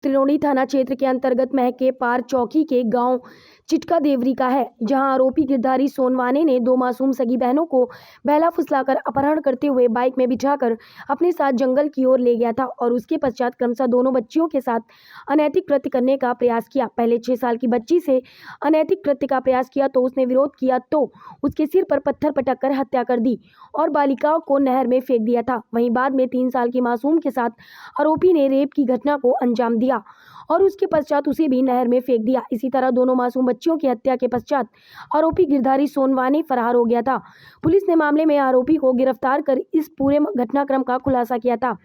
त्रिलोड़ी थाना क्षेत्र के अंतर्गत महके पार चौकी के गांव चिटका देवरी का है, जहां आरोपी गिरधारी सोनवाने ने दो मासूम सगी बहनों को बहला फुसलाकर अपहरण करते हुए बाइक में बिठाकर अपने साथ जंगल की ओर ले गया था और उसके पश्चात क्रमशः दोनों बच्चियों के साथ अनैतिक कृत्य करने का प्रयास किया। पहले 6 साल की बच्ची से अनैतिक कृत्य का प्रयास किया तो उसने विरोध किया तो उसके सिर पर पत्थर पटक कर हत्या कर दी और बालिकाओं को नहर में फेंक दिया था। वहीं बाद में 3 साल की मासूम के साथ आरोपी ने रेप की घटना को अंजाम दिया और उसके पश्चात उसे भी नहर में फेंक दिया। इसी तरह दोनों मासूम बच्चियों की हत्या के पश्चात आरोपी गिरधारी सोनवाने फरार हो गया था। पुलिस ने मामले में आरोपी को गिरफ्तार कर इस पूरे घटनाक्रम का खुलासा किया था।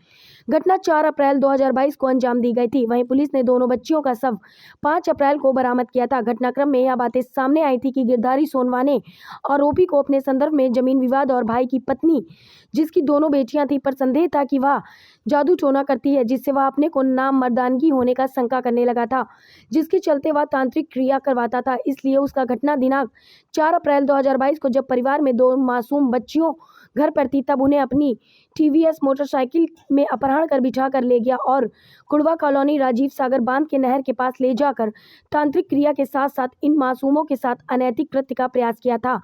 घटना 4 अप्रैल 2022 को अंजाम दी गई थी। वहीं पुलिस ने दोनों बच्चियों का शव 5 अप्रैल को बरामद किया था। घटनाक्रम में यह बातें सामने आई थी कि गिरधारी सोनवाने आरोपी को अपने संदर्भ में जमीन विवाद और भाई की पत्नी, जिसकी दोनों बेटियां थी, पर संदेह था कि वह जादू टोना करती है, जिससे वह अपने को नाम मर्दानगी होने का शंका करने लगा था, जिसके चलते वह तांत्रिक क्रिया करवाता था। इसलिए उसका घटना दिनांक 4 अप्रैल 2022 को जब परिवार में 2 मासूम बच्चियों घर पर थी, तब उन्हें अपनी टीवीएस मोटरसाइकिल में अपहरण कर बिठा कर ले गया और कुड़वा कॉलोनी राजीव सागर बांध के नहर के पास ले जाकर तांत्रिक क्रिया के साथ साथ इन मासूमों के साथ अनैतिक कृत्य का प्रयास किया था।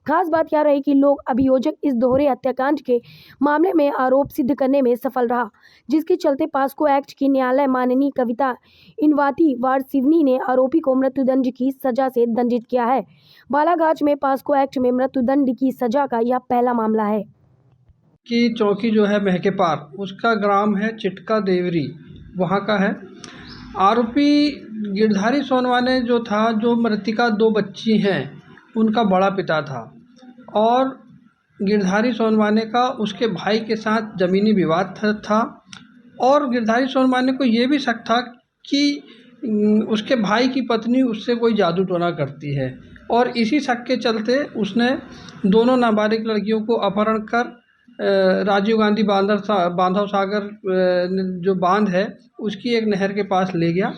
खास बात यह रही कि लोग अभियोजक इस दोहरे हत्याकांड के मामले में आरोप सिद्ध करने में सफल रहा, जिसके चलते पास्को एक्ट की न्यायालय माननीय कविता इनवाती वार्ड सिवनी ने आरोपी को मृत्युदंड की सजा से दंडित किया है। बालाघाट में पास्को एक्ट में मृत्युदंड की सजा का यह पहला मामला है। की चौकी जो है महके पार, उसका ग्राम है चिटका देवरी, वहाँ का है। आरोपी गिरधारी सोनवाने जो था, जो मृतिका 2 बच्ची हैं, उनका बड़ा पिता था और गिरधारी सोनवाने का उसके भाई के साथ ज़मीनी विवाद था और गिरधारी सोनवाने को ये भी शक था कि उसके भाई की पत्नी उससे कोई जादू टोना करती है और इसी शक के चलते उसने दोनों नाबालिग लड़कियों को अपहरण कर राजीव गांधी बांधव सागर जो बांध है उसकी एक नहर के पास ले गया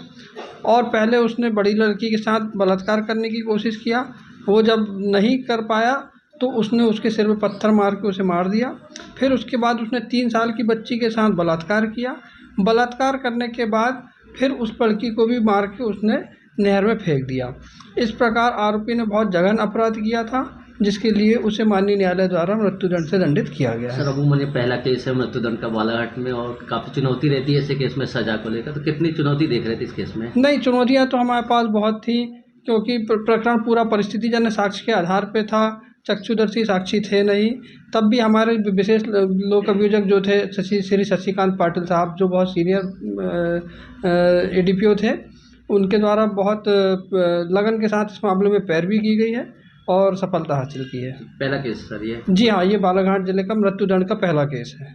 और पहले उसने बड़ी लड़की के साथ बलात्कार करने की कोशिश किया। वो जब नहीं कर पाया तो उसने उसके सिर में पत्थर मार के उसे मार दिया। फिर उसके बाद उसने 3 साल की बच्ची के साथ बलात्कार किया। बलात्कार करने के बाद फिर उस लड़की को भी मार के उसने नहर में फेंक दिया। इस प्रकार आरोपी ने बहुत जघन्य अपराध किया था, जिसके लिए उसे माननीय न्यायालय द्वारा मृत्युदंड से दंडित किया गया है। सर, अमूमन ये पहला केस है मृत्युदंड का बालाघाट में और काफ़ी चुनौती रहती है ऐसे केस में सजा को लेकर, तो कितनी चुनौती देख रहे थे इस केस में? नहीं, चुनौतियाँ तो हमारे पास बहुत थी, क्योंकि प्रकरण पूरा परिस्थितिजन्य साक्ष्य के आधार पर था, चक्षुदर्शी साक्षी थे नहीं। तब भी हमारे विशेष लोक अभियोजक जो थे श्री शशिकांत पाटिल साहब, जो बहुत सीनियर एडीपीओ थे, उनके द्वारा बहुत लगन के साथ इस मामले में पैरवी की गई है और सफलता हासिल की है। पहला केस सर ये? जी हाँ, ये बालाघाट जिले का मृत्युदंड का पहला केस है।